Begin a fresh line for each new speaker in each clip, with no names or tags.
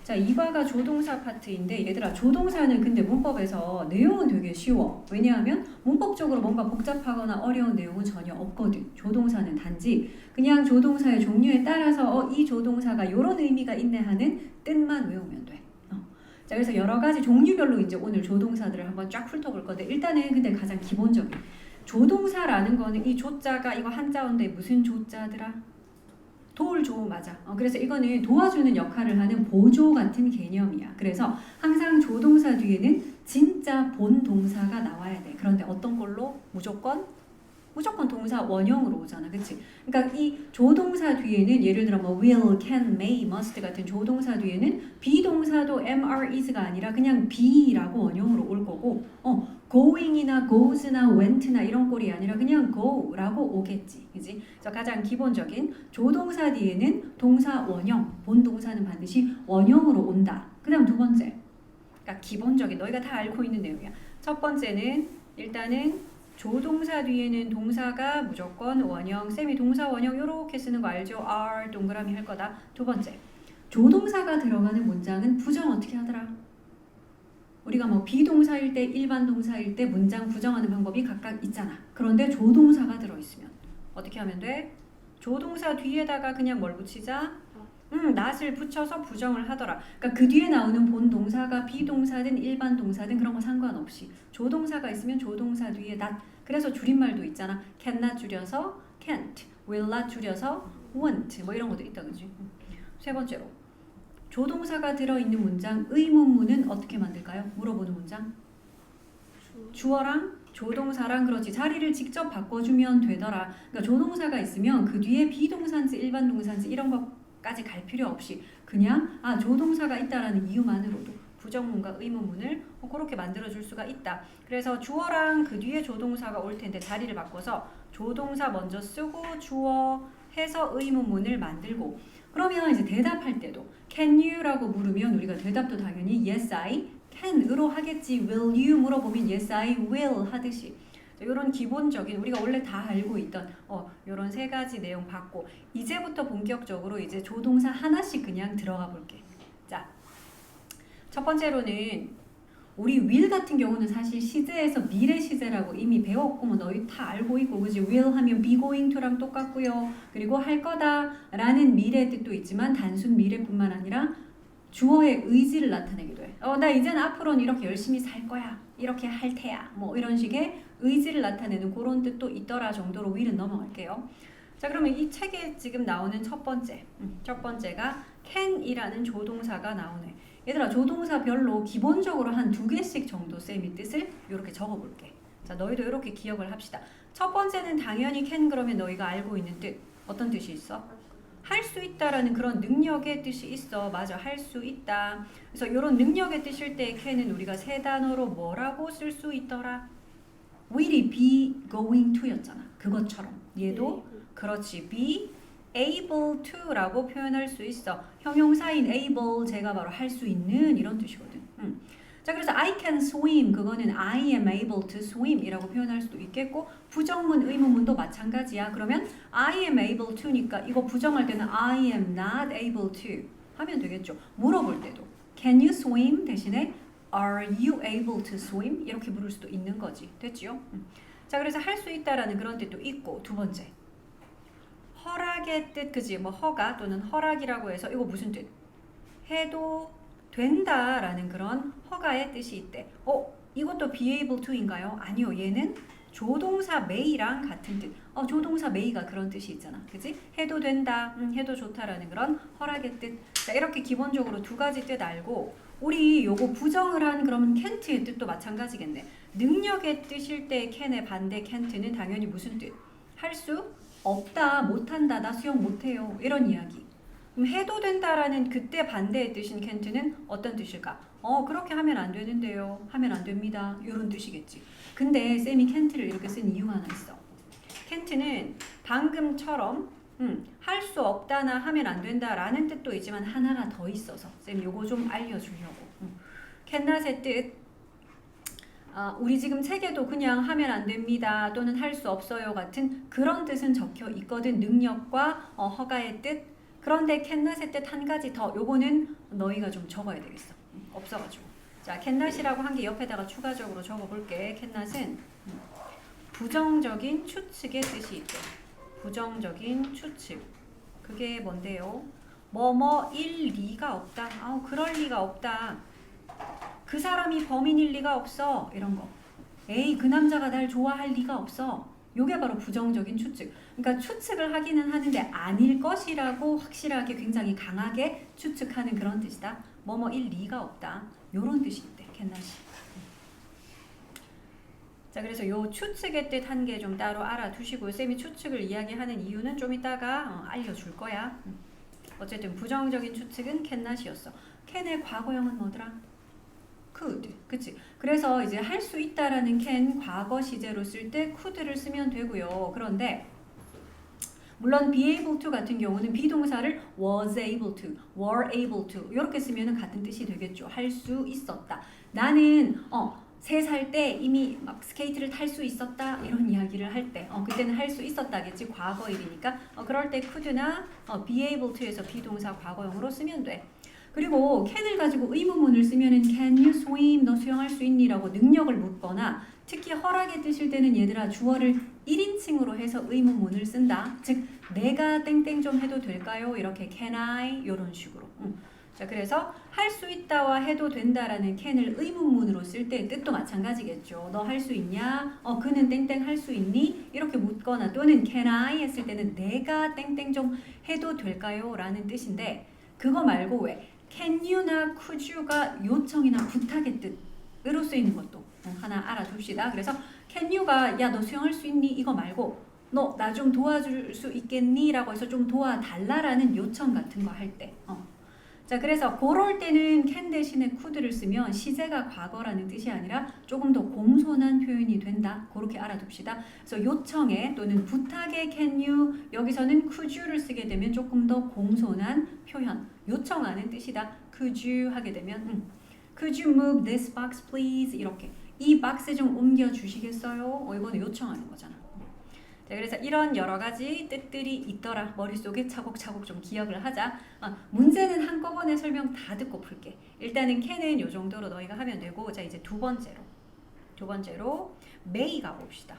자, 이과가 조동사 파트인데 얘들아 조동사는 근데 문법에서 내용은 되게 쉬워. 왜냐하면 문법적으로 뭔가 복잡하거나 어려운 내용은 전혀 없거든. 조동사는 단지 그냥 조동사의 종류에 따라서 이 조동사가 이런 의미가 있네 하는 뜻만 외우면 돼. 자, 그래서 여러 가지 종류별로 이제 오늘 조동사들을 한번 쫙 훑어볼 건데 일단은 근데 가장 기본적인 조동사라는 거는 이 조자가 이거 한자어인데 무슨 조자더라? 도울조 맞아. 그래서 이거는 도와주는 역할을 하는 보조 같은 개념이야. 그래서 항상 조동사 뒤에는 진짜 본 동사가 나와야 돼. 그런데 어떤 걸로? 무조건 동사 원형으로 오잖아. 그치? 그러니까 이 조동사 뒤에는 예를 들어 뭐 will, can, may, must 같은 조동사 뒤에는 비동사도 am, are, is가 아니라 그냥 be라고 원형으로 올 거고 going이나 goes나 went나 이런 꼴이 아니라 그냥 go라고 오겠지. 그지? 그래서 가장 기본적인 조동사 뒤에는 동사 원형, 본 동사는 반드시 원형으로 온다. 그 다음 두 번째. 그러니까 기본적인 너희가 다 알고 있는 내용이야. 첫 번째는 일단은 조동사 뒤에는 동사가 무조건 원형, 쌤이 동사 원형 이렇게 쓰는 거 알죠? are 동그라미 할 거다. 두 번째, 조동사가 들어가는 문장은 부정 어떻게 하더라? 우리가 뭐 비동사일 때, 일반 동사일 때 문장 부정하는 방법이 각각 있잖아. 그런데 조동사가 들어있으면 어떻게 하면 돼? 조동사 뒤에다가 그냥 뭘 붙이자? not을 붙여서 부정을 하더라. 그러니까 그 뒤에 나오는 본 동사가 비동사든 일반 동사든 그런 거 상관없이 조동사가 있으면 조동사 뒤에 not. 그래서 줄임말도 있잖아. cannot 줄여서 can't, will not 줄여서 won't 뭐 이런 것도 있다 그지? 세 번째로 조동사가 들어있는 문장 의문문은 어떻게 만들까요? 물어보는 문장 주어랑 조동사랑 그렇지 자리를 직접 바꿔주면 되더라. 그러니까 조동사가 있으면 그 뒤에 비동사인지 일반 동사인지 이런 것까지 갈 필요 없이 그냥 조동사가 있다라는 이유만으로도 부정문과 의문문을 그렇게 만들어줄 수가 있다. 그래서 주어랑 그 뒤에 조동사가 올 텐데 자리를 바꿔서 조동사 먼저 쓰고 주어 해서 의문문을 만들고 그러면 이제 대답할 때도 can you라고 물으면 우리가 대답도 당연히 yes I can으로 하겠지. will you 물어보면 yes I will 하듯이 이런 기본적인 우리가 원래 다 알고 있던 이런 세 가지 내용 받고 이제부터 본격적으로 이제 조동사 하나씩 그냥 들어가 볼게. 자, 첫 번째로는 우리 will 같은 경우는 사실 시제에서 미래 시제라고 이미 배웠고 뭐 너희 다 알고 있고 그지? will 하면 be going to랑 똑같고요. 그리고 할 거다 라는 미래 뜻도 있지만 단순 미래뿐만 아니라 주어의 의지를 나타내기도 해. 나 이제는 앞으로는 이렇게 열심히 살 거야. 이렇게 할 테야. 뭐 이런 식의 의지를 나타내는 그런 뜻도 있더라 정도로 will은 넘어갈게요. 자, 그러면 이 책에 지금 나오는 첫 번째가 can이라는 조동사가 나오네. 얘들아 조동사별로 기본적으로 한 2개씩 정도 쌤이 뜻을 이렇게 적어볼게. 자, 너희도 이렇게 기억을 합시다. 첫 번째는 당연히 can 그러면 너희가 알고 있는 뜻. 어떤 뜻이 있어? 할 수 있다라는 그런 능력의 뜻이 있어. 맞아, 할 수 있다. 그래서 이런 능력의 뜻일 때 can은 우리가 세 단어로 뭐라고 쓸 수 있더라? will이 be going to 였잖아. 그것처럼 얘도 그렇지 be able to 라고 표현할 수 있어. 형용사인 able 제가 바로 할 수 있는 이런 뜻이거든. 자, 그래서 I can swim 그거는 I am able to swim 이라고 표현할 수도 있겠고 부정문 의문문도 마찬가지야. 그러면 I am able to니까 이거 부정할 때는 I am not able to 하면 되겠죠. 물어볼 때도 can you swim 대신에 are you able to swim 이렇게 물을 수도 있는 거지. 됐지요? 자, 그래서 할 수 있다라는 그런 뜻도 있고 두 번째 허락의 뜻 그지? 뭐 허가 또는 허락이라고 해서 이거 무슨 뜻? 해도 된다라는 그런 허가의 뜻이 있대. 이것도 be able to인가요? 아니요. 얘는 조동사 may랑 같은 뜻. 조동사 may가 그런 뜻이 있잖아. 그지? 해도 된다, 해도 좋다라는 그런 허락의 뜻. 자, 이렇게 기본적으로 2가지 뜻 알고 우리 요거 부정을 한 그러면 can't의 뜻도 마찬가지겠네. 능력의 뜻일 때 can의 반대 can't는 당연히 무슨 뜻? 할 수 없다, 못한다, 나 수영 못해요. 이런 이야기. 그럼 해도 된다라는 그때 반대의 뜻인 can't는 어떤 뜻일까? 그렇게 하면 안 되는데요. 하면 안 됩니다. 이런 뜻이겠지. 근데 쌤이 can't를 이렇게 쓴 이유가 하나 있어. can't는 방금처럼 할 수 없다나 하면 안 된다라는 뜻도 있지만 하나가 더 있어서 쌤 요거 좀 알려주려고. cannot의 뜻 우리 지금 책에도 그냥 하면 안 됩니다 또는 할 수 없어요 같은 그런 뜻은 적혀 있거든. 능력과 허가의 뜻 그런데 캔낫의 뜻 한 가지 더. 요거는 너희가 좀 적어야 되겠어. 없어가지고. 자, 캔낫이라고 한 게 옆에다가 추가적으로 적어볼게. 캔낫은 부정적인 추측의 뜻이 있대. 부정적인 추측. 그게 뭔데요? 뭐뭐일 리가 없다. 아우 그럴 리가 없다. 그 사람이 범인일 리가 없어. 이런 거. 에이 그 남자가 날 좋아할 리가 없어. 요게 바로 부정적인 추측. 그러니까 추측을 하기는 하는데 아닐 것이라고 확실하게 굉장히 강하게 추측하는 그런 뜻이다. 뭐뭐일 리가 없다. 요런 뜻이 있대. 캔낫이. 자, 그래서 요 추측의 뜻 한 개 좀 따로 알아두시고 쌤이 추측을 이야기하는 이유는 좀 이따가 알려줄 거야. 어쨌든 부정적인 추측은 캔낫이었어. 캔의 과거형은 뭐더라? could. 그치? 그래서 이제 할 수 있다라는 캔 과거 시제로 쓸 때 could를 쓰면 되고요. 그런데 물론 be able to 같은 경우는 비동사를 was able to, were able to 이렇게 쓰면 같은 뜻이 되겠죠. 할 수 있었다. 나는 3살 때 이미 막 스케이트를 탈 수 있었다 이런 이야기를 할 때 그때는 할 수 있었다겠지. 과거일이니까 그럴 때 could나 be able to에서 비동사 과거형으로 쓰면 돼. 그리고 can을 가지고 의문문을 쓰면은 can you swim? 너 수영할 수 있니? 라고 능력을 묻거나 특히 허락에 뜨실 때는 얘들아 주어를 1인칭으로 해서 의문문을 쓴다. 즉 내가 땡땡 좀 해도 될까요? 이렇게 can I 이런 식으로. 자, 그래서 할 수 있다와 해도 된다라는 can을 의문문으로 쓸 때 뜻도 마찬가지겠죠. 너 할 수 있냐? 그는 땡땡 할 수 있니? 이렇게 묻거나 또는 can I 했을 때는 내가 땡땡 좀 해도 될까요? 라는 뜻인데 그거 말고 왜 can you나 could you가 요청이나 부탁의 뜻으로 쓰이는 것도 하나 알아둡시다. 그래서 can you가 야 너 수영할 수 있니? 이거 말고 너 나 좀 도와줄 수 있겠니? 라고 해서 좀 도와달라라는 요청 같은 거 할 때 자, 그래서 그럴 때는 can 대신에 could를 쓰면 시제가 과거라는 뜻이 아니라 조금 더 공손한 표현이 된다. 그렇게 알아둡시다. 그래서 요청에 또는 부탁에 can you 여기서는 could you를 쓰게 되면 조금 더 공손한 표현. 요청하는 뜻이다. could you 하게 되면 could you move this box please 이렇게 이 박스 좀 옮겨 주시겠어요? 이거는 요청하는 거잖아. 자, 그래서 이런 여러 가지 뜻들이 있더라. 머릿속에 차곡차곡 좀 기억을 하자. 문제는 한꺼번에 설명 다 듣고 풀게. 일단은 can은 요 정도로 너희가 하면 되고 자 이제 두 번째로 may 가봅시다.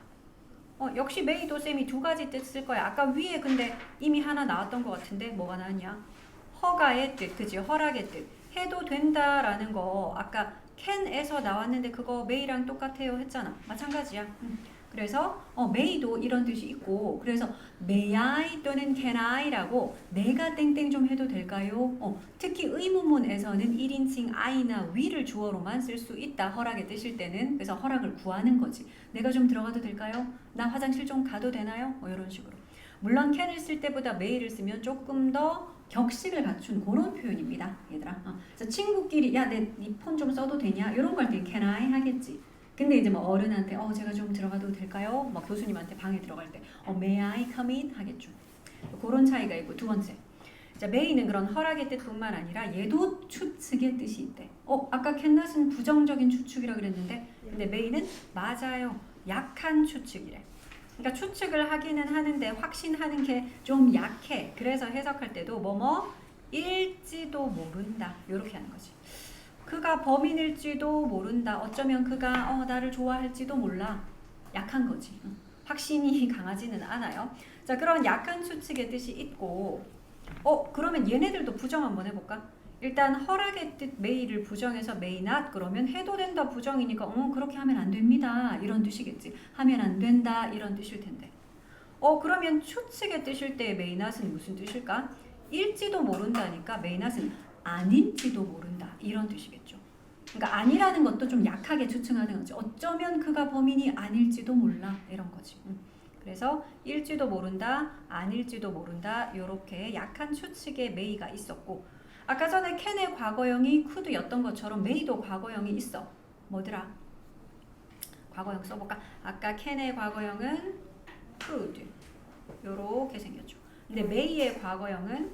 역시 may도 쌤이 두 가지 뜻 쓸 거야. 아까 위에 근데 이미 하나 나왔던 것 같은데 뭐가 나왔냐? 허가의 뜻, 그치? 허락의 뜻. 해도 된다라는 거 아까 can에서 나왔는데 그거 may랑 똑같아요 했잖아. 마찬가지야. 그래서 may도 이런 뜻이 있고 그래서 may I 또는 can I라고 내가 땡땡 좀 해도 될까요? 특히 의문문에서는 1인칭 I나 we를 주어로만 쓸 수 있다. 허락에 뜨실 때는. 그래서 허락을 구하는 거지. 내가 좀 들어가도 될까요? 나 화장실 좀 가도 되나요? 이런 식으로. 물론 can을 쓸 때보다 may를 쓰면 조금 더 격식을 갖춘 그런 표현입니다. 얘들아. 그래서 친구끼리 야 내 폰 좀 써도 되냐? 이런 거 할 때 can I 하겠지. 근데 이제 뭐 어른한테 제가 좀 들어가도 될까요? 뭐 교수님한테 방에 들어갈 때 may I come in 하겠죠. 그런 차이가 있고 두 번째. 자, may는 그런 허락의 뜻뿐만 아니라 얘도 추측의 뜻이 있대. 아까 캔낫은 부정적인 추측이라 그랬는데 근데 may는 맞아요. 약한 추측이래. 그러니까 추측을 하기는 하는데 확신하는 게 좀 약해. 그래서 해석할 때도 일지도 모른다. 이렇게 하는 거지. 그가 범인일지도 모른다. 어쩌면 그가 나를 좋아할지도 몰라. 약한 거지. 확신이 강하지는 않아요. 자, 그런 약한 추측의 뜻이 있고 그러면 얘네들도 부정 한번 해볼까? 일단 허락의 뜻 may를 부정해서 may not 그러면 해도 된다 부정이니까 그렇게 하면 안 됩니다. 이런 뜻이겠지. 하면 안 된다 이런 뜻일 텐데. 그러면 추측의 뜻일 때 may not은 무슨 뜻일까? 일지도 모른다니까 may not은 아닐지도 모른다 이런 뜻이겠죠. 그러니까 아니라는 것도 좀 약하게 추측하는 거지. 어쩌면 그가 범인이 아닐지도 몰라 이런 거지. 그래서 일지도 모른다, 아닐지도 모른다 이렇게 약한 추측의 may가 있었고 아까 전에 can의 과거형이 could였던 것처럼 may도 과거형이 있어. 뭐더라? 과거형 써볼까? 아까 can의 과거형은 could 요렇게 생겼죠. 근데 may의 과거형은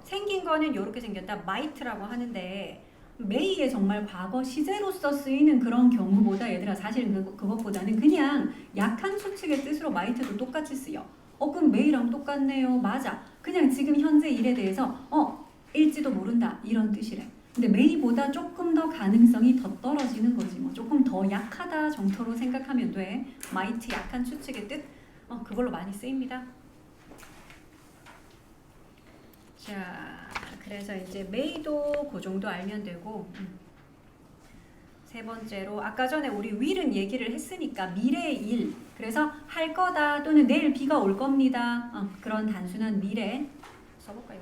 생긴 거는 이렇게 생겼다. might라고 하는데 may의 정말 과거 시제로서 쓰이는 그런 경우보다 얘들아 사실 그것보다는 그냥 약한 추측의 뜻으로 might도 똑같이 쓰여. 그럼 may랑 똑같네요. 맞아. 그냥 지금 현재 일에 대해서 일지도 모른다 이런 뜻이래. 근데 may보다 조금 더 가능성이 더 떨어지는 거지. 뭐 조금 더 약하다 정도로 생각하면 돼. might 약한 추측의 뜻. 그걸로 많이 쓰입니다. 자, 그래서 이제 may도 그 정도 알면 되고. 세 번째로 아까 전에 우리 will은 얘기를 했으니까 미래의 일. 그래서 할 거다 또는 내일 비가 올 겁니다. 그런 단순한 미래 써볼까요?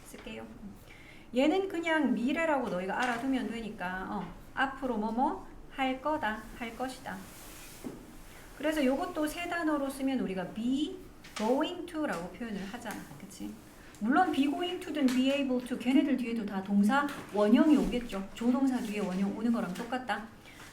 쓸게요. 얘는 그냥 미래라고 너희가 알아두면 되니까 앞으로 뭐뭐 할 거다, 할 것이다. 그래서 요것도 세 단어로 쓰면 우리가 be going to라고 표현을 하잖아. 그치? 물론 be going to든 be able to 걔네들 뒤에도 다 동사 원형이 오겠죠. 조동사 뒤에 원형 오는 거랑 똑같다.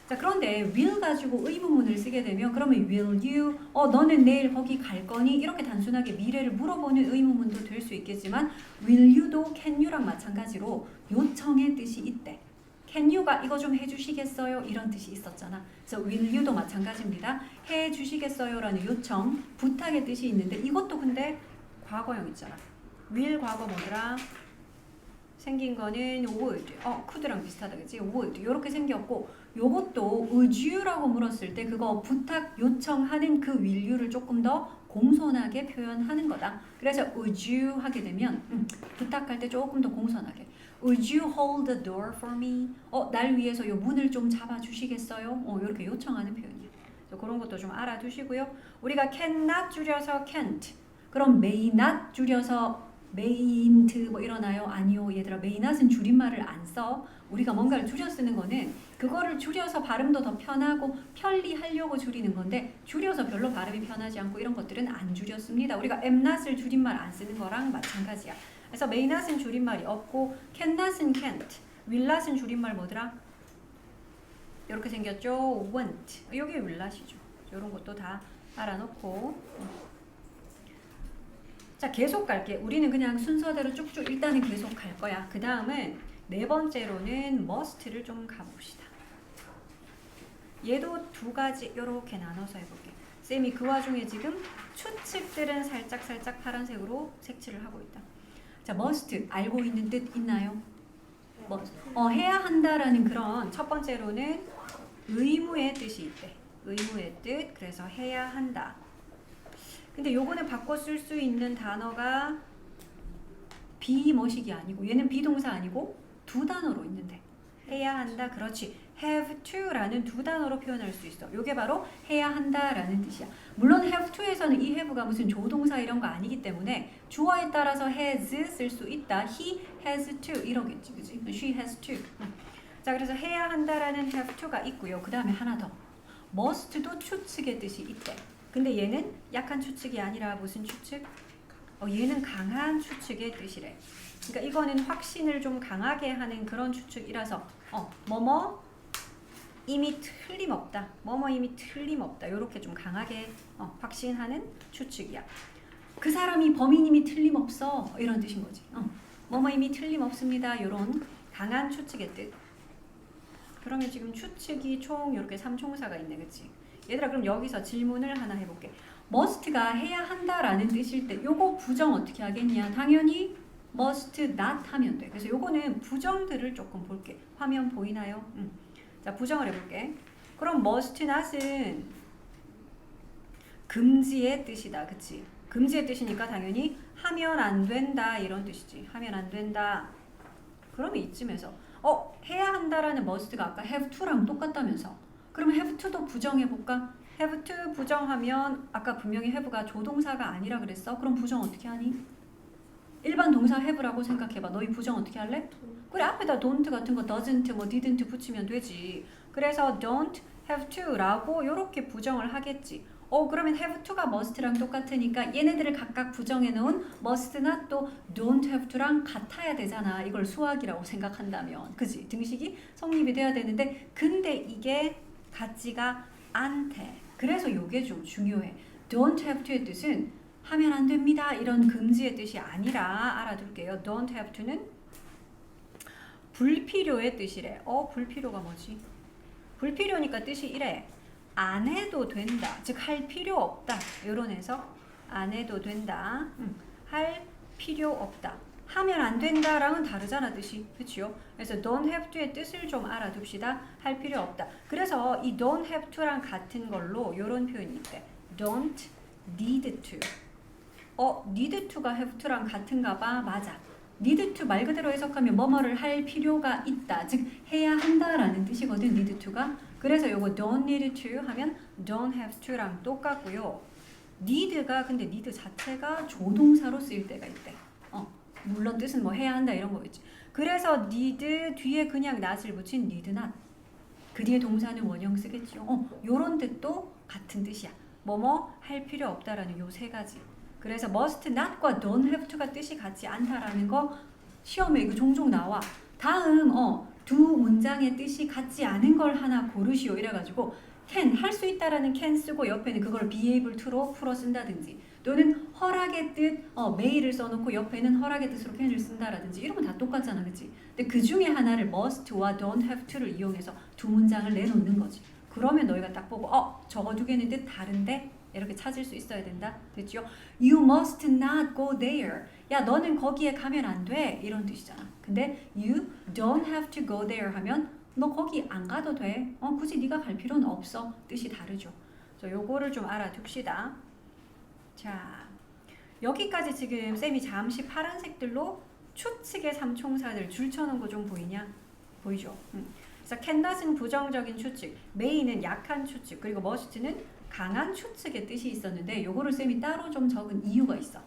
자, 그런데 will 가지고 의문문을 쓰게 되면 그러면 will you 너는 내일 거기 갈 거니? 이렇게 단순하게 미래를 물어보는 의문문도 될 수 있겠지만 will you도 can you랑 마찬가지로 요청의 뜻이 있대. can you가 이거 좀 해주시겠어요? 이런 뜻이 있었잖아. 그래서 will you도 마찬가지입니다. 해주시겠어요? 라는 요청, 부탁의 뜻이 있는데 이것도 근데 과거형 있잖아. will 과거 뭐더라? 생긴 거는 would, could랑 비슷하다 그치? would 이렇게 생겼고 요것도 would you라고 물었을 때 그거 부탁 요청하는 그 will you를 조금 더 공손하게 표현하는 거다. 그래서 would you 하게 되면 부탁할 때 조금 더 공손하게 would you hold the door for me? 날 위해서 요 문을 좀 잡아주시겠어요? 이렇게 요청하는 표현이에요. 그런 것도 좀 알아두시고요. 우리가 cannot 줄여서 can't 그럼 may not 줄여서 mayn't 뭐 이러나요? 아니요 얘들아, may not은 줄임말을 안 써. 우리가 뭔가를 줄여 쓰는 거는 그거를 줄여서 발음도 더 편하고 편리하려고 줄이는 건데 줄여서 별로 발음이 편하지 않고 이런 것들은 안 줄였습니다. 우리가 am not을 줄임말 안 쓰는 거랑 마찬가지야. 그래서 may not은 줄임말이 없고 can not은 can't, will not은 줄임말 뭐더라? 이렇게 생겼죠? won't. 이게 will not이죠. 이런 것도 다 알아놓고 자, 계속 갈게. 우리는 그냥 순서대로 쭉쭉 일단은 계속 갈 거야. 그 다음은 네 번째로는 must를 좀 가봅시다. 얘도 두 가지 이렇게 나눠서 해볼게. 쌤이 그 와중에 지금 추측들은 살짝 파란색으로 색칠을 하고 있다. 자, must 알고 있는 뜻 있나요? 해야 한다라는 그런 첫 번째로는 의무의 뜻이 있대. 의무의 뜻. 그래서 해야 한다. 근데 요거는 바꿔 쓸 수 있는 단어가 be 뭐식이 아니고 얘는 비동사 아니고 두 단어로 있는데 해야 한다. 그렇지. have to라는 두 단어로 표현할 수 있어. 요게 바로 해야 한다라는 뜻이야. 물론 have to에서는 이 have가 무슨 조동사 이런 거 아니기 때문에 주어에 따라서 has 쓸 수 있다. he has to 이러겠지. 그치? she has to. 자, 그래서 해야 한다라는 have to가 있고요. 그 다음에 하나 더. must도 추측의 뜻이 있대. 근데 얘는 약한 추측이 아니라 무슨 추측? 얘는 강한 추측의 뜻이래. 그러니까 이거는 확신을 좀 강하게 하는 그런 추측이라서 뭐뭐 이미 틀림없다. 뭐뭐 이미 틀림없다. 이렇게 좀 강하게 확신하는 추측이야. 그 사람이 범인임이 틀림없어. 이런 뜻인 거지. 뭐뭐 이미 틀림없습니다. 이런 강한 추측의 뜻. 그러면 지금 추측이 총 이렇게 3총사가 있네. 그치? 얘들아, 그럼 여기서 질문을 하나 해볼게. must가 해야 한다라는 뜻일 때 요거 부정 어떻게 하겠냐? 당연히 must not 하면 돼. 그래서 요거는 부정들을 조금 볼게. 화면 보이나요? 자, 부정을 해볼게. 그럼 must not은 금지의 뜻이다. 그치? 금지의 뜻이니까 당연히 하면 안 된다 이런 뜻이지. 하면 안 된다. 그러면 이쯤에서 해야 한다라는 must가 아까 have to랑 똑같다면서. 그러면 have to도 부정해볼까? have to 부정하면 아까 분명히 have가 조동사가 아니라 그랬어? 그럼 부정 어떻게 하니? 일반 동사 have라고 생각해봐. 너희 부정 어떻게 할래? 그래, 앞에다 don't 같은 거 doesn't 뭐 didn't 붙이면 되지. 그래서 don't have to 라고 이렇게 부정을 하겠지. 그러면 have to가 must랑 똑같으니까 얘네들을 각각 부정해 놓은 must not도 don't have to랑 같아야 되잖아. 이걸 수학이라고 생각한다면. 그지? 등식이 성립이 돼야 되는데 근데 이게 같지가 않대. 그래서 이게 좀 중요해. don't have to의 뜻은 하면 안 됩니다. 이런 금지의 뜻이 아니라 알아둘게요. don't have to는 불필요의 뜻이래. 불필요가 뭐지? 불필요니까 뜻이 이래. 안 해도 된다. 즉 할 필요 없다. 이런 해석 안 해도 된다. 할 필요 없다. 하면 안 된다랑은 다르잖아 뜻이. 그치요? 그래서 don't have to의 뜻을 좀 알아둡시다. 할 필요 없다. 그래서 이 don't have to랑 같은 걸로 이런 표현이 있대. don't need to. need to가 have to랑 같은가 봐. 맞아. need to 말 그대로 해석하면 뭐뭐를 할 필요가 있다. 즉 해야 한다라는 뜻이거든. need to가. 그래서 요거 don't need to 하면 don't have to랑 똑같고요. need가 근데 need 자체가 조동사로 쓰일 때가 있대. 물론 뜻은 뭐 해야 한다 이런 거겠지. 그래서 need 뒤에 그냥 not을 붙인 need not. 그 뒤에 동사는 원형 쓰겠죠. 요런 뜻도 같은 뜻이야. 뭐뭐 할 필요 없다라는 요 세 가지. 그래서 must not과 don't have to가 뜻이 같지 않다라는 거 시험에 이거 종종 나와. 다음 두 문장의 뜻이 같지 않은 걸 하나 고르시오 이래가지고 can 할 수 있다라는 can 쓰고 옆에는 그걸 be able to로 풀어 쓴다든지 또는 허락의 뜻 may를 써놓고 옆에는 허락의 뜻으로 can을 쓴다라든지 이런 건 다 똑같잖아, 그치? 근데 그 중에 하나를 must와 don't have to를 이용해서 두 문장을 내놓는 거지. 그러면 너희가 딱 보고 저거 두 개는 뜻 다른데? 이렇게 찾을 수 있어야 된다. 됐죠? You must not go there. 야, 너는 거기에 가면 안 돼. 이런 뜻이잖아. 근데 you don't have to go there 하면 너 거기 안 가도 돼. 굳이 네가 갈 필요는 없어. 뜻이 다르죠. 그래서 요거를 좀 알아둡시다. 자, 여기까지 지금 쌤이 잠시 파란색들로 추측의 삼총사들 줄쳐놓은 거 좀 보이냐? 보이죠? 그래서 cannot은 부정적인 추측, may는 약한 추측, 그리고 must는 강한 추측의 뜻이 있었는데 요거를 쌤이 따로 좀 적은 이유가 있어.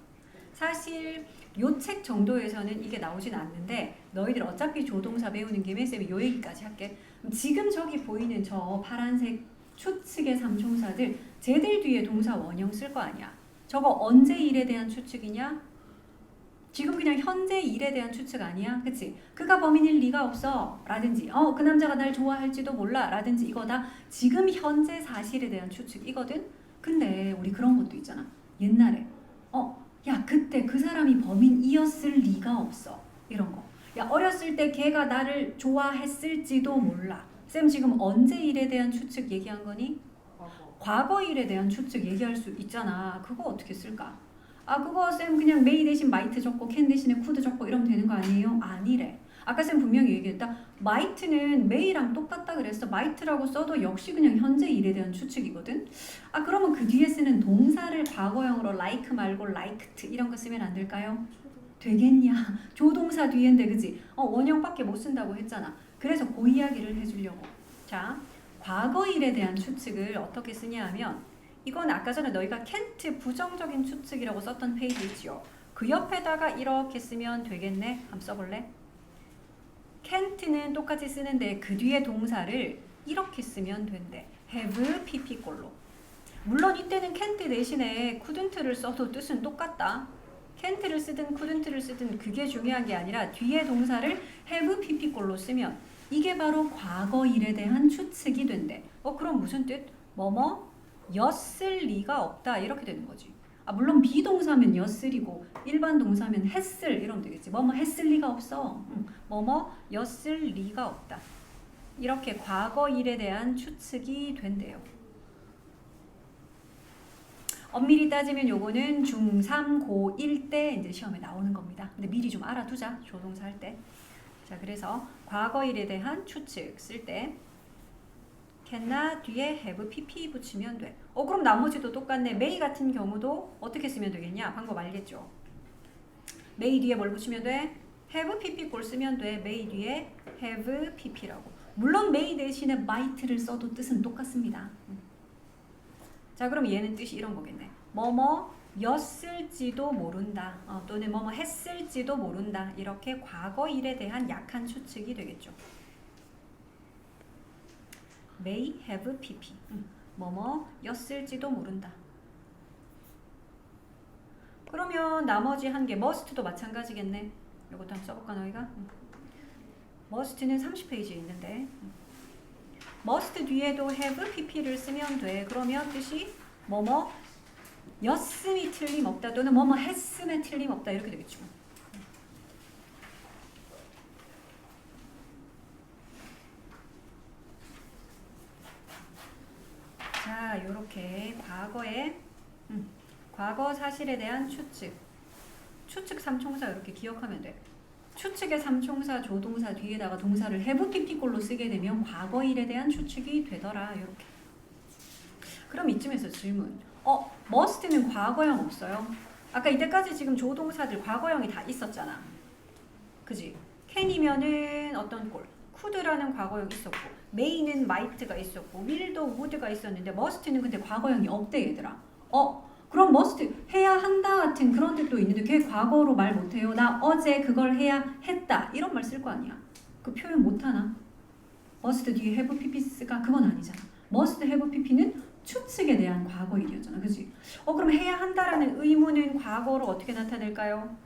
사실 요 책 정도에서는 이게 나오진 않는데 너희들 어차피 조동사 배우는 김에 쌤이 요 얘기까지 할게. 지금 저기 보이는 저 파란색 추측의 삼총사들 쟤들 뒤에 동사 원형 쓸 거 아니야. 저거 언제 일에 대한 추측이냐? 지금 그냥 현재 일에 대한 추측 아니야? 그치? 그가 범인일 리가 없어 라든지 그 남자가 날 좋아할지도 몰라 라든지 이거 다 지금 현재 사실에 대한 추측이거든? 근데 우리 그런 것도 있잖아. 옛날에 야 그때 그 사람이 범인이었을 리가 없어 이런 거. 야 어렸을 때 걔가 나를 좋아했을지도 몰라. 쌤 지금 언제 일에 대한 추측 얘기한 거니? 과거 일에 대한 추측 얘기할 수 있잖아. 그거 어떻게 쓸까? 그거 쌤 그냥 may 대신 might 적고 can 대신에 could 적고 이러면 되는 거 아니에요? 아니래. 아까 쌤 분명히 얘기했다. might는 may랑 똑같다 그랬어. might라고 써도 역시 그냥 현재 일에 대한 추측이거든. 그러면 그 뒤에 쓰는 동사를 과거형으로 like 말고 liked 이런 거 쓰면 안 될까요? 되겠냐? 조동사 뒤인데 그지? 원형밖에 못 쓴다고 했잖아. 그래서 그 이야기를 해주려고. 자, 과거 일에 대한 추측을 어떻게 쓰냐 하면 이건 아까 전에 너희가 can't 부정적인 추측이라고 썼던 페이지 있지요. 그 옆에다가 이렇게 쓰면 되겠네. 한번 써볼래? can't는 똑같이 쓰는데 그 뒤에 동사를 이렇게 쓰면 된대. have pp꼴로. 물론 이때는 can't 대신에 couldn't를 써도 뜻은 똑같다. can't를 쓰든 couldn't를 쓰든 그게 중요한 게 아니라 뒤에 동사를 have pp꼴로 쓰면 이게 바로 과거 일에 대한 추측이 된대. 그럼 무슨 뜻? 뭐뭐 였을 리가 없다 이렇게 되는 거지. 물론 비동사면 였을이고 일반 동사면 했을 이러면 되겠지. 뭐뭐 했을 리가 없어. 뭐뭐 였을 리가 없다. 이렇게 과거 일에 대한 추측이 된대요. 엄밀히 따지면 요거는 중3, 고1 때 이제 시험에 나오는 겁니다. 근데 미리 좀 알아두자. 조동사 할 때. 자, 그래서 과거 일에 대한 추측 쓸 때 can나 뒤에 have pp 붙이면 돼. 그럼 나머지도 똑같네. may 같은 경우도 어떻게 쓰면 되겠냐? 방법 알겠죠? may 뒤에 뭘 붙이면 돼? have pp 꼴 쓰면 돼. may 뒤에 have pp라고. 물론 may 대신에 might를 써도 뜻은 똑같습니다. 자, 그럼 얘는 뜻이 이런 거겠네. 뭐뭐 였을지도 모른다. 또는 뭐뭐 했을지도 모른다. 이렇게 과거 일에 대한 약한 추측이 되겠죠. may have pp. 뭐뭐 였을지도 모른다. 그러면 나머지 한 개 must도 마찬가지겠네. 이것도 한번 써볼까 너희가? must는 30페이지에 있는데 must 뒤에도 have pp를 쓰면 돼. 그러면 뜻이 뭐뭐 였음이 틀림없다 또는 뭐뭐 했음에 틀림없다 이렇게 되겠죠. 자, 요렇게 과거에 과거 사실에 대한 추측. 추측 삼총사 이렇게 기억하면 돼. 추측의 삼총사 조동사 뒤에다가 동사를 have pp꼴로 쓰게 되면 과거 일에 대한 추측이 되더라. 이렇게. 그럼 이쯤에서 질문. must는 과거형 없어요? 아까 이때까지 지금 조동사들 과거형이 다 있었잖아. 그지? can이면은 어떤 꼴? could라는 과거형 있었고, may는 might가 있었고, will도 would가 있었는데 must는 근데 과거형이 없대 얘들아. 그럼 must 해야 한다 같은 그런 뜻도 있는데 걔 과거로 말 못해요. 나 어제 그걸 해야 했다 이런 말 쓸 거 아니야. 그 표현 못하나? must 뒤에 have pp가 그건 아니잖아. must have pp는 추측에 대한 과거일이었잖아. 그치? 그럼 해야 한다라는 의무는 과거로 어떻게 나타낼까요?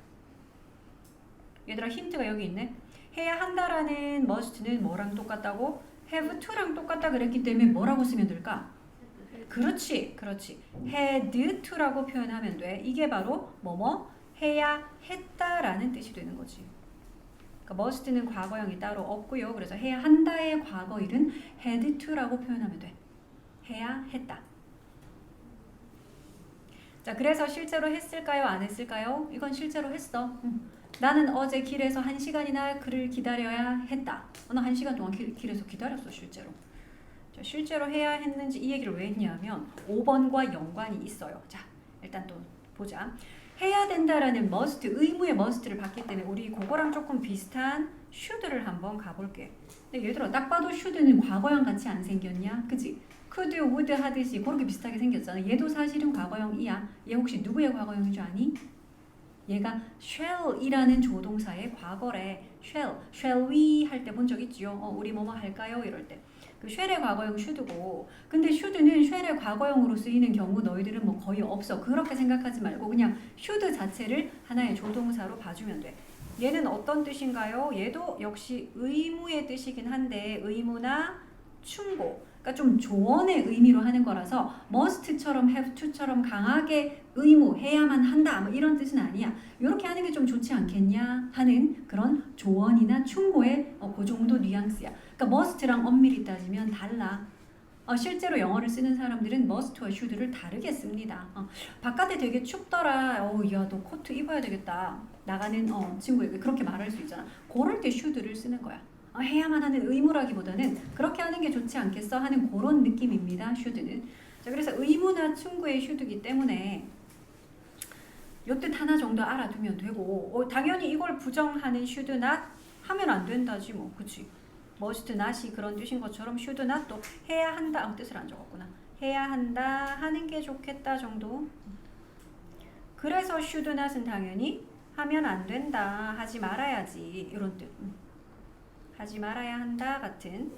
얘들아 힌트가 여기 있네. 해야 한다라는 must는 뭐랑 똑같다고? have to랑 똑같다 그랬기 때문에 뭐라고 쓰면 될까? 그렇지. had to라고 표현하면 돼. 이게 바로 뭐뭐 해야 했다라는 뜻이 되는 거지. 그러니까 must는 과거형이 따로 없고요. 그래서 해야 한다의 과거일은 had to라고 표현하면 돼. 해야 했다. 자, 그래서 실제로 했을까요? 안 했을까요? 이건 실제로 했어. 나는 어제 길에서 1시간이나 그를 기다려야 했다. 나 1시간 동안 길에서 기다렸어, 실제로. 자, 실제로 해야 했는지 이 얘기를 왜 했냐면 5번과 연관이 있어요. 자, 일단 또 보자. 해야 된다라는 must, 의무의 must를 봤기 때문에 우리 그거랑 조금 비슷한 should를 한번 가볼게. 근데 얘들아, 딱 봐도 should는 과거형 같이 안 생겼냐? 그치? could, would 하듯이 그렇게 비슷하게 생겼잖아. 얘도 사실은 과거형이야. 얘 혹시 누구의 과거형인 줄 아니? 얘가 shall이라는 조동사의 과거래. shall we 할 때 본 적 있지요? 우리 뭐뭐 할까요? 이럴 때. 그 shall의 과거형 should고, 근데 should는 shall의 과거형으로 쓰이는 경우 너희들은 뭐 거의 없어. 그렇게 생각하지 말고 그냥 should 자체를 하나의 조동사로 봐주면 돼. 얘는 어떤 뜻인가요? 얘도 역시 의무의 뜻이긴 한데 의무나 충고, 그러니까 좀 조언의 의미로 하는 거라서 must처럼 have to처럼 강하게 의무해야만 한다 뭐 이런 뜻은 아니야. 이렇게 하는 게 좀 좋지 않겠냐 하는 그런 조언이나 충고의 그 정도 뉘앙스야. 그러니까 must랑 엄밀히 따지면 달라. 실제로 영어를 쓰는 사람들은 must와 should를 다르게 씁니다. 바깥에 되게 춥더라. 야, 너 코트 입어야 되겠다. 나가는 친구에게 그렇게 말할 수 있잖아. 그럴 때 should를 쓰는 거야. 해야만 하는 의무라기보다는 그렇게 하는 게 좋지 않겠어 하는 그런 느낌입니다. should는. 자, 그래서 의무나 충고의 should이기 때문에 요 뜻 하나 정도 알아두면 되고, 당연히 이걸 부정하는 should not 하면 안 된다지 뭐. 그치? must not이 그런 뜻인 것처럼 should not 또 해야 한다 뜻을 안 적었구나. 해야 한다 하는 게 좋겠다 정도. 그래서 should not은 당연히 하면 안 된다, 하지 말아야지 이런 뜻. 하지 말아야 한다 같은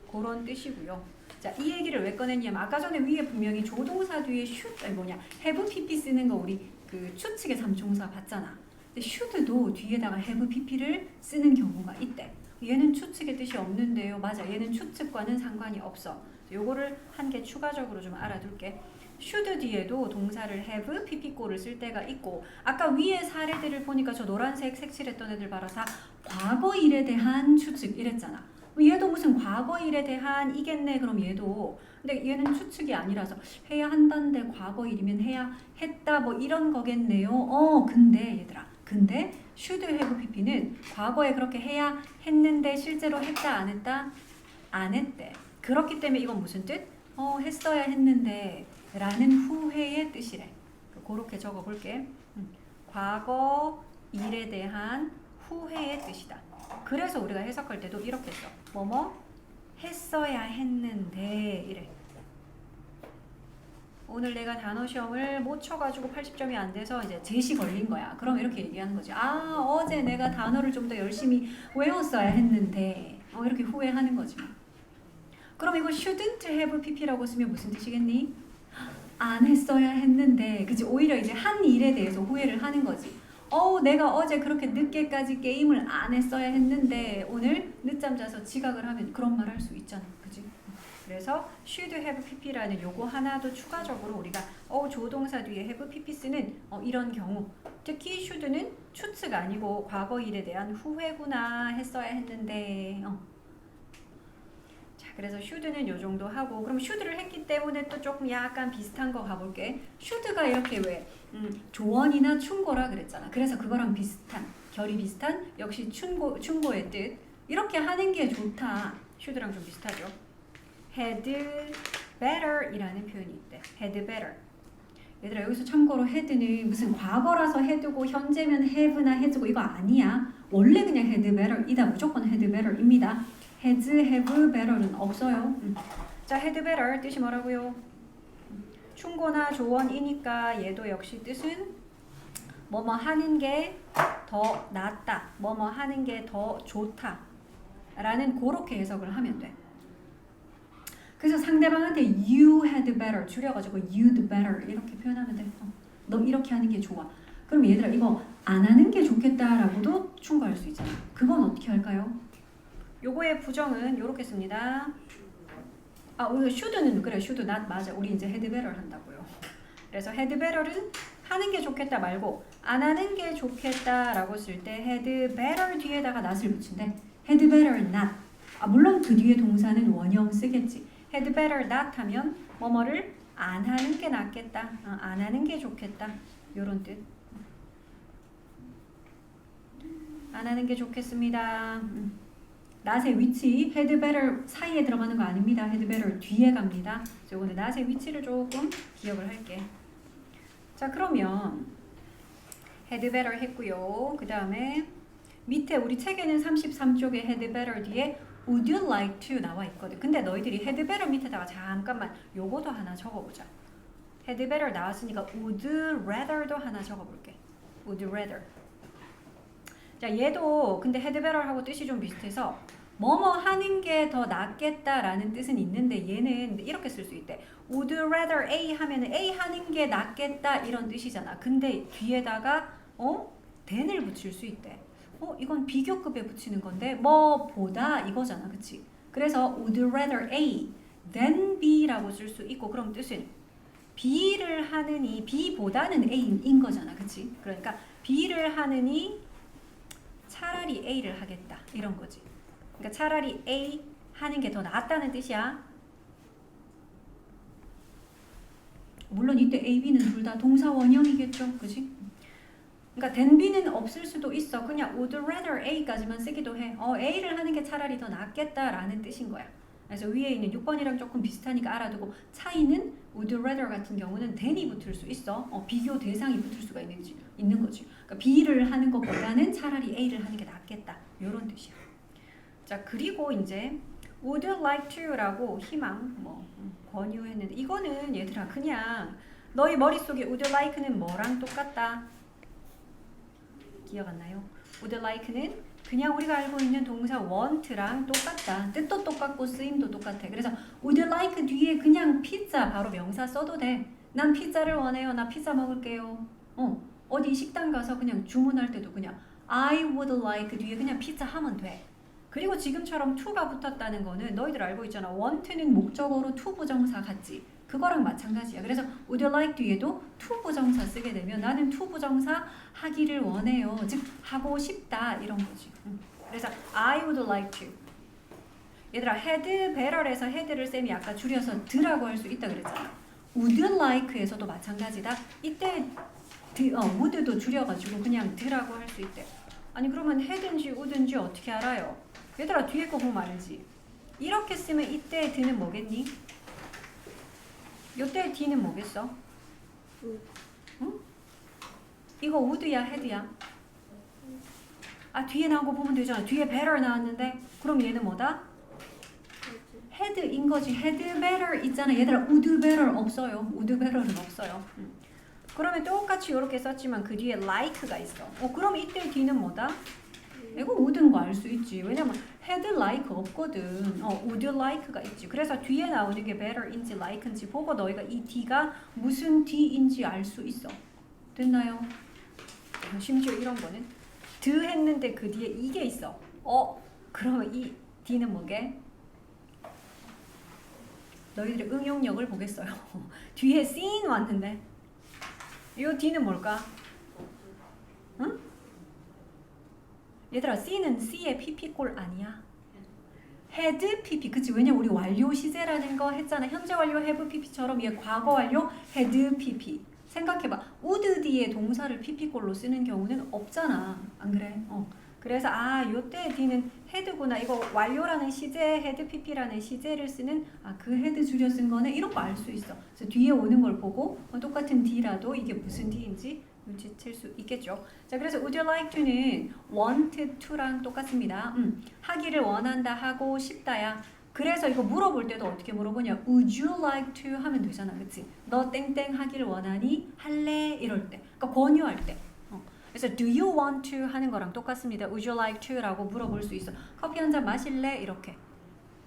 그런 뜻이고요. 자, 이 얘기를 왜 꺼냈냐면 아까 전에 위에 분명히 조동사 뒤에 have pp 쓰는 거 우리 그 추측의 삼총사 봤잖아. 근데 should도 뒤에다가 have pp를 쓰는 경우가 있대. 얘는 추측의 뜻이 없는데요. 맞아, 얘는 추측과는 상관이 없어. 요거를 한 개 추가적으로 좀 알아둘게. should 뒤에도 동사를 have, pp꼴을 쓸 때가 있고, 아까 위에 사례들을 보니까 저 노란색 색칠했던 애들 봐라. 다 과거 일에 대한 추측 이랬잖아. 얘도 무슨 과거 일에 대한 이겠네. 그럼 얘도. 근데 얘는 추측이 아니라서 해야 한다는데 과거 일이면 해야 했다 뭐 이런 거겠네요. 근데 얘들아, 근데 should have pp는 과거에 그렇게 해야 했는데 실제로 했다 안 했다? 안 했대. 그렇기 때문에 이건 무슨 뜻? 했어야 했는데 라는 후회의 뜻이래. 그렇게 적어볼게. 과거 일에 대한 후회의 뜻이다. 그래서 우리가 해석할 때도 이렇게 써. 뭐뭐 했어야 했는데 이래. 오늘 내가 단어 시험을 못 쳐가지고 80점이 안 돼서 이제 제시 걸린 거야. 그럼 이렇게 얘기하는 거지. 어제 내가 단어를 좀 더 열심히 외웠어야 했는데 이렇게 후회하는 거지. 그럼 이거 shouldn't have pp라고 쓰면 무슨 뜻이겠니? 안 했어야 했는데, 그치? 오히려 이제 한 일에 대해서 후회를 하는 거지. 내가 어제 그렇게 늦게까지 게임을 안 했어야 했는데 오늘 늦잠 자서 지각을 하면 그런 말 할 수 있잖아. 그치? 그래서 should have pp라는 요거 하나도 추가적으로 우리가 조동사 뒤에 have pp 쓰는 이런 경우, 특히 should는 추측 아니고 과거 일에 대한 후회구나, 했어야 했는데. 자, 그래서 should는 요 정도 하고 그럼 should를 했기 때문에 또 조금 약간 비슷한 거 가볼게. should가 이렇게 왜 조언이나 충고라 그랬잖아. 그래서 그거랑 비슷한 결이 비슷한 역시 충고의 뜻. 이렇게 하는 게 좋다. should랑 좀 비슷하죠. had better 이라는 표현이 있대. had better. 얘들아 여기서 참고로 had는 무슨 과거라서 had고 현재면 have나 has고 이거 아니야. 원래 그냥 had better 이다. 무조건 had better 입니다. has, have, better는 없어요. 자, had better 뜻이 뭐라고요? 충고나 조언이니까 얘도 역시 뜻은 뭐뭐 하는 게 더 낫다. 뭐뭐 하는 게 더 좋다. 라는 그렇게 해석을 하면 돼. 그래서 상대방한테 you had better 줄여가지고 you'd better 이렇게 표현하면 돼. 너 이렇게 하는 게 좋아. 그럼 얘들아 이거 안 하는 게 좋겠다라고도 충고할 수 있잖아. 그건 어떻게 할까요? 요거의 부정은 요렇게 씁니다. 우리가 should는 그래 should not 맞아. 우리 이제 had better 한다고요. 그래서 had better는 하는 게 좋겠다 말고 안 하는 게 좋겠다라고 쓸 때 had better 뒤에다가 not을 붙인대. had better not. 물론 그 뒤에 동사는 원형 쓰겠지. had better not 하면 뭐뭐를 안 하는 게 낫겠다. 안 하는 게 좋겠다. 요런 뜻. 안 하는 게 좋겠습니다. not의 위치, had better 사이에 들어가는 거 아닙니다. had better 뒤에 갑니다. 요거는 not의 위치를 조금 기억을 할게. 자, 그러면 had better 했고요. 그 다음에 밑에 우리 책에는 33쪽에 had better 뒤에 would you like to 나와 있거든. 근데 너희들이 had better 밑에다가 잠깐만 요거도 하나 적어보자. had better 나왔으니까 would rather도 하나 적어볼게. would rather. 자, 얘도 근데 had better하고 뜻이 좀 비슷해서 뭐뭐 하는 게 더 낫겠다라는 뜻은 있는데 얘는 이렇게 쓸 수 있대. would rather A 하면 A 하는 게 낫겠다 이런 뜻이잖아. 근데 뒤에다가 than을 붙일 수 있대. 이건 비교급에 붙이는 건데 뭐보다 이거잖아. 그치? 그래서 would rather A than B라고 쓸 수 있고 그럼 뜻은 B를 하느니 B보다는 A인 거잖아. 그치? 그러니까 B를 하느니 차라리 A를 하겠다 이런 거지. 그러니까 차라리 A 하는 게 더 낫다는 뜻이야. 물론 이때 A, B는 둘 다 동사 원형이겠죠. 그치? 그러니까 than B는 없을 수도 있어. 그냥 would rather A까지만 쓰기도 해. A를 하는 게 차라리 더 낫겠다라는 뜻인 거야. 그래서 위에 있는 6번이랑 조금 비슷하니까 알아두고 차이는 would rather 같은 경우는 than이 붙을 수 있어. 비교 대상이 붙을 수가 있는 거지. 그러니까 B를 하는 것보다는 차라리 A를 하는 게 낫겠다. 이런 뜻이야. 자, 그리고 이제 would you like to라고 희망, 권유했는데 이거는 얘들아 그냥 너희 머릿속에 would you like는 뭐랑 똑같다? 기억 안 나요? would you like는 그냥 우리가 알고 있는 동사 want랑 똑같다. 뜻도 똑같고 쓰임도 똑같아. 그래서 would you like 뒤에 그냥 피자 바로 명사 써도 돼. 난 피자를 원해요. 나 피자 먹을게요. 어디 식당 가서 그냥 주문할 때도 그냥 I would like 뒤에 그냥 피자 하면 돼. 그리고 지금처럼 to가 붙었다는 거는 너희들 알고 있잖아. want는 목적어로 to 부정사 같지. 그거랑 마찬가지야. 그래서 would you like 뒤에도 to 부정사 쓰게 되면 나는 to 부정사 하기를 원해요. 즉 하고 싶다 이런 거지. 그래서 I would like to. 얘들아 had better에서 had를 쌤이 아까 줄여서 드라고 할 수 있다 그랬잖아. would like에서도 마찬가지다. 이때 would도 줄여가지고 그냥 드라고 할 수 있대. 아니 그러면 had인지 would인지 어떻게 알아요? 얘들아 뒤에 거 보면 알지. 이렇게 쓰면 이때 드는 뭐겠니? 요때 D는 뭐겠어? 응? 이거 would야 had야? 뒤에 나온 거 보면 되잖아. 뒤에 better 나왔는데 그럼 얘는 뭐다? had인 거지. had better 있잖아. 얘들아 would better 없어요. would better는 없어요. 그러면 똑같이 이렇게 썼지만 그 뒤에 like가 있어. 그럼 이때 D는 뭐다? 이거 would인 거 알 수 있지. 왜냐면 had like 없거든. would like가 있지. 그래서 뒤에 나오는 게 better인지 like인지 보고 너희가 이 D가 무슨 D인지 알 수 있어. 됐나요? 심지어 이런 거는 드 했는데 그 뒤에 이게 있어. 그러면 이 D는 뭐게? 너희들의 응용력을 보겠어요. 뒤에 seen 왔는데 이 D는 뭘까? 응? 얘들아 C는 C의 PP꼴 아니야. had pp. 그치? 왜냐 우리 완료 시제라는 거 했잖아. 현재 완료 have pp처럼 얘 과거 완료 had pp. 생각해봐. would 뒤에 동사를 pp꼴로 쓰는 경우는 없잖아. 안 그래? 그래서 요때 D는 had구나. 이거 완료라는 시제, had pp라는 시제를 쓰는 그 had 줄여 쓴 거네. 이런 거 알 수 있어. 그래서 뒤에 오는 걸 보고 똑같은 D라도 이게 무슨 D인지 눈치챌 수 있겠죠. 자, 그래서 would you like to는 wanted to랑 똑같습니다. 하기를 원한다, 하고 싶다야. 그래서 이거 물어볼 때도 어떻게 물어보냐? Would you like to 하면 되잖아, 그치? 너 땡땡 하기를 원하니? 할래? 이럴 때. 그러니까 권유할 때. 그래서 do you want to 하는 거랑 똑같습니다. Would you like to 라고 물어볼 수 있어. 커피 한 잔 마실래? 이렇게.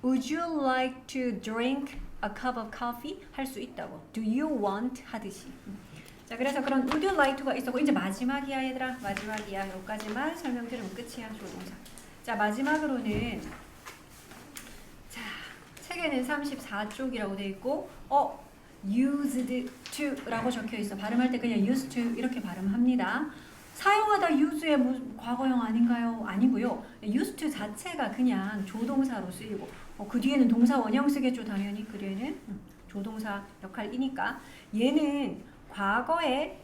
Would you like to drink a cup of coffee? 할 수 있다고. Do you want 하듯이. 자, 그래서 그런 would you like to가 있었고 이제 마지막이야 얘들아. 마지막이야. 여기까지만 설명드리면 끝이야. 조동사. 자, 마지막으로는 자, 책에는 34쪽이라고 돼 있고 used to라고 적혀 있어. 발음할 때 그냥 used to 이렇게 발음합니다. 사용하다 use의 과거형 아닌가요? 아니고요. used to 자체가 그냥 조동사로 쓰이고 그 뒤에는 동사 원형 쓰겠죠. 당연히 그 뒤에는 조동사 역할이니까 얘는 과거의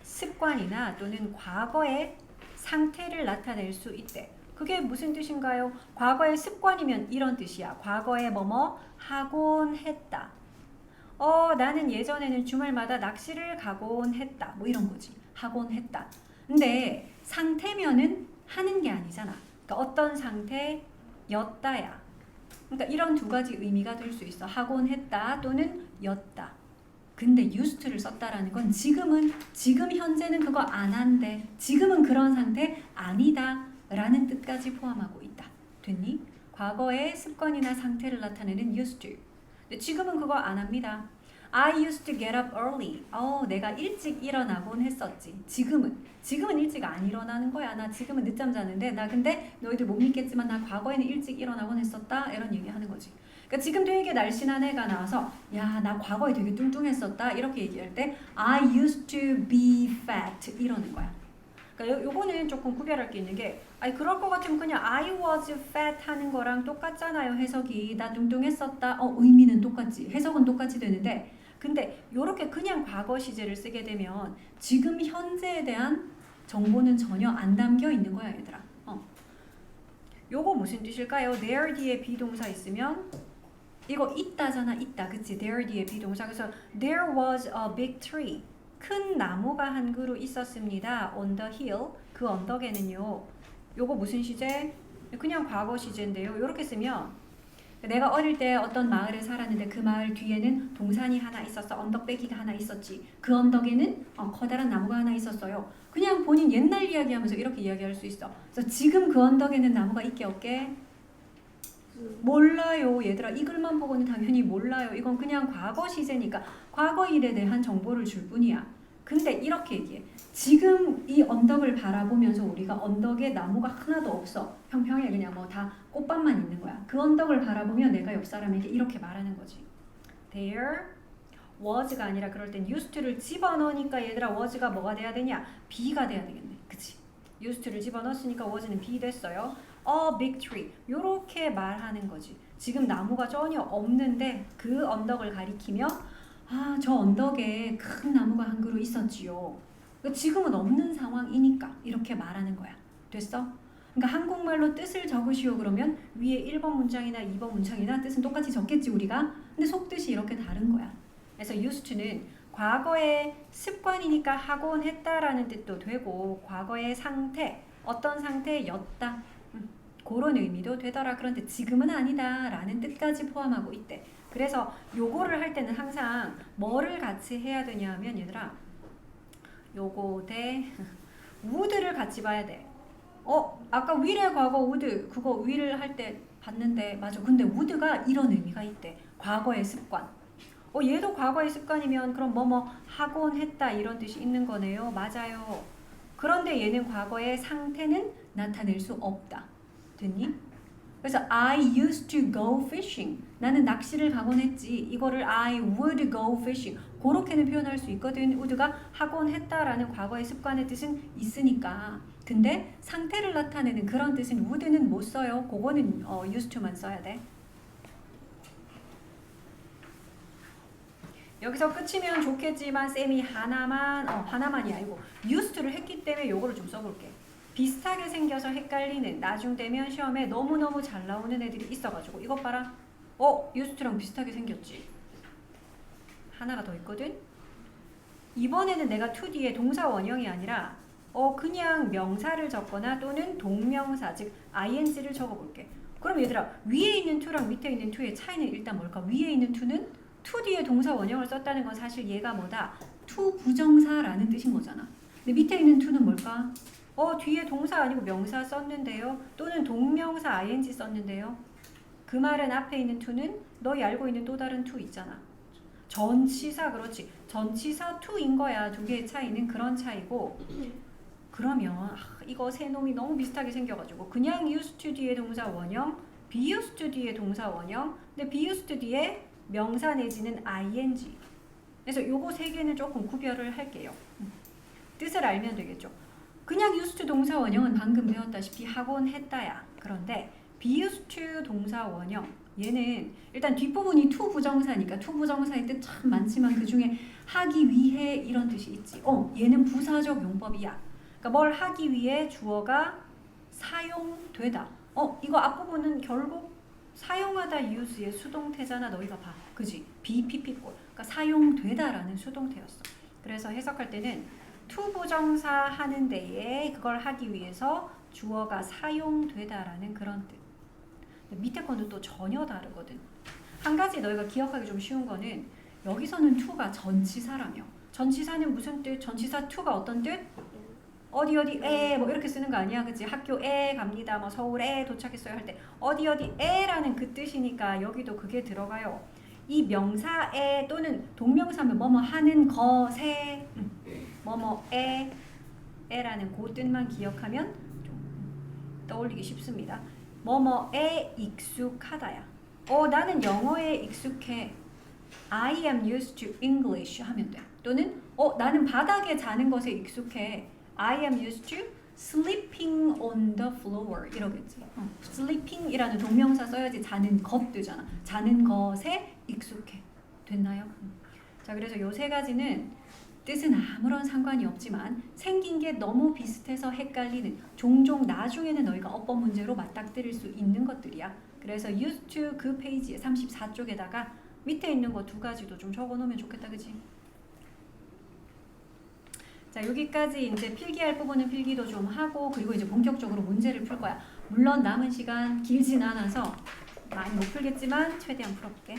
습관이나 또는 과거의 상태를 나타낼 수 있대. 그게 무슨 뜻인가요? 과거의 습관이면 이런 뜻이야. 과거에 뭐뭐 하곤 했다. 나는 예전에는 주말마다 낚시를 가곤 했다. 뭐 이런 거지. 하곤 했다. 근데 상태면은 하는 게 아니잖아. 그러니까 어떤 상태였다야. 그러니까 이런 두 가지 의미가 될 수 있어. 하곤 했다 또는 였다. 근데 used to를 썼다라는 건 지금 현재는 그거 안 한대. 지금은 그런 상태 아니다 라는 뜻까지 포함하고 있다. 됐니? 과거의 습관이나 상태를 나타내는 used to. 근데 지금은 그거 안 합니다. I used to get up early. 내가 일찍 일어나곤 했었지. 지금은 일찍 안 일어나는 거야. 나 지금은 늦잠 자는데 나 근데 너희들 못 믿겠지만 나 과거에는 일찍 일어나곤 했었다. 이런 얘기 하는 거지. 그러니까 지금 되게 날씬한 애가 나와서 야, 나 과거에 되게 뚱뚱했었다. 이렇게 얘기할 때 I used to be fat 이러는 거야. 그러니까 요거는 조금 구별할 게 있는 게 그럴 것 같으면 그냥 I was fat 하는 거랑 똑같잖아요. 해석이 나 뚱뚱했었다. 의미는 똑같지. 해석은 똑같이 되는데 근데 요렇게 그냥 과거 시제를 쓰게 되면 지금 현재에 대한 정보는 전혀 안 담겨 있는 거야, 얘들아. 요거 무슨 뜻일까요? there 뒤에 비동사 있으면 이거 있다잖아. 있다. 그치? there 뒤에 비동사. 그래서 there was a big tree. 큰 나무가 한 그루 있었습니다. on the hill. 그 언덕에는요. 요거 무슨 시제? 그냥 과거 시제인데요. 요렇게 쓰면 내가 어릴 때 어떤 마을에 살았는데 그 마을 뒤에는 동산이 하나 있었어. 언덕배기가 하나 있었지. 그 언덕에는 커다란 나무가 하나 있었어요. 그냥 본인 옛날 이야기하면서 이렇게 이야기할 수 있어. 그래서 지금 그 언덕에는 나무가 있게 없게? 몰라요. 얘들아. 이 글만 보고는 당연히 몰라요. 이건 그냥 과거 시제니까 과거 일에 대한 정보를 줄 뿐이야. 근데 이렇게 얘기해. 지금 이 언덕을 바라보면서 우리가 언덕에 나무가 하나도 없어. 평평해. 그냥 뭐 다 꽃밭만 있는 거야. 그 언덕을 바라보며 내가 옆 사람에게 이렇게 말하는 거지. There was가 아니라 그럴 땐 used to를 집어넣으니까 얘들아 was가 뭐가 돼야 되냐? be가 돼야 되겠네. 그치? used to를 집어넣었으니까 was는 be 됐어요. A big tree. 요렇게 말하는 거지. 지금 나무가 전혀 없는데 그 언덕을 가리키며 저 언덕에 큰 나무가 한 그루 있었지요. 지금은 없는 상황이니까 이렇게 말하는 거야. 됐어? 그러니까 한국말로 뜻을 적으시오 그러면 위에 1번 문장이나 2번 문장이나 뜻은 똑같이 적겠지 우리가. 근데 속뜻이 이렇게 다른 거야. 그래서 used to는 과거의 습관이니까 하곤 했다라는 뜻도 되고 과거의 상태, 어떤 상태였다. 그런 의미도 되더라. 그런데 지금은 아니다 라는 뜻까지 포함하고 있대. 그래서 요거를 할 때는 항상 뭐를 같이 해야 되냐 하면 얘들아 요거 대 would를 같이 봐야 돼. 아까 will의 과거 would 그거 will을 할 때 봤는데 맞아. 근데 would가 이런 의미가 있대. 과거의 습관. 얘도 과거의 습관이면 그럼 뭐뭐 하곤 했다 이런 뜻이 있는 거네요. 맞아요. 그런데 얘는 과거의 상태는 나타낼 수 없다. 됐니? 그래서 I used to go fishing. 나는 낚시를 가곤 했지. 이거를 I would go fishing. 그렇게는 표현할 수 있거든. would가 하곤 했다라는 과거의 습관의 뜻은 있으니까. 근데 상태를 나타내는 그런 뜻은 would는 못 써요. 그거는 used to만 써야 돼. 여기서 끝이면 좋겠지만 쌤이 하나만이 아니고 used to를 했기 때문에 요거를 좀 써볼게. 비슷하게 생겨서 헷갈리는 나중 되면 시험에 너무너무 잘 나오는 애들이 있어가지고 이것 봐라. used to랑 비슷하게 생겼지. 하나가 더 있거든. 이번에는 내가 to 뒤에 동사 원형이 아니라 그냥 명사를 적거나 또는 동명사 즉 ing를 적어볼게. 그럼 얘들아 위에 있는 to랑 밑에 있는 to의 차이는 일단 뭘까? 위에 있는 to는 to 뒤에 동사 원형을 썼다는 건 사실 얘가 뭐다? to 부정사라는 뜻인 거잖아. 근데 밑에 있는 to는 뭘까? 뒤에 동사 아니고 명사 썼는데요. 또는 동명사 ing 썼는데요. 그 말은 앞에 있는 to는 너희 알고 있는 또 다른 to 있잖아. 전치사 그렇지. 전치사 to인 거야. 두 개의 차이는 그런 차이고 그러면 이거 세 놈이 너무 비슷하게 생겨가지고 그냥 used to 뒤에 동사 원형 be used to 뒤에 동사 원형 근데 be used to 뒤에 명사 내지는 ing 그래서 요거 세 개는 조금 구별을 할게요. 뜻을 알면 되겠죠. 그냥 used to 동사 원형은 방금 배웠다시피 하곤 했다야. 그런데 be used to 동사 원형 얘는 일단 뒷부분이 to 부정사니까 to 부정사의 뜻 참 많지만 그 중에 하기 위해 이런 뜻이 있지. 얘는 부사적 용법이야. 그러니까 뭘 하기 위해 주어가 사용되다. 이거 앞부분은 결국 사용하다 use의 수동태잖아. 너희가 봐. 그지? BPP꼴. 그러니까 사용되다라는 수동태였어. 그래서 해석할 때는 to 부정사 하는 데에 그걸 하기 위해서 주어가 사용되다라는 그런 뜻. 밑에 거는 또 전혀 다르거든. 한 가지 너희가 기억하기 좀 쉬운 거는 여기서는 to가 전치사라며. 전치사는 무슨 뜻? 전치사 to가 어떤 뜻? 어디에 뭐 이렇게 쓰는 거 아니야. 그치? 학교에 갑니다. 뭐 서울에 도착했어요 할 때 어디에라는 그 뜻이니까 여기도 그게 들어가요. 이 명사에 또는 동명사면 뭐뭐 하는 것에 뭐뭐에라는 그 뜻만 기억하면 좀 떠올리기 쉽습니다. 뭐뭐에 익숙하다야. 나는 영어에 익숙해. I am used to English 하면 돼. 또는 나는 바닥에 자는 것에 익숙해. I am used to sleeping on the floor 이러겠지. sleeping이라는 동명사 써야지 자는 것 되잖아. 자는 것에 익숙해. 됐나요? 자, 그래서 요 세 가지는 뜻은 아무런 상관이 없지만 생긴 게 너무 비슷해서 헷갈리는 종종 나중에는 너희가 어법 문제로 맞닥뜨릴 수 있는 것들이야. 그래서 used to 그 페이지에 34쪽에다가 밑에 있는 거 두 가지도 좀 적어 놓으면 좋겠다. 그치? 자, 여기까지 이제 필기할 부분은 필기도 좀 하고 그리고 이제 본격적으로 문제를 풀 거야. 물론 남은 시간 길진 않아서 많이 못 풀겠지만 최대한 풀어볼게.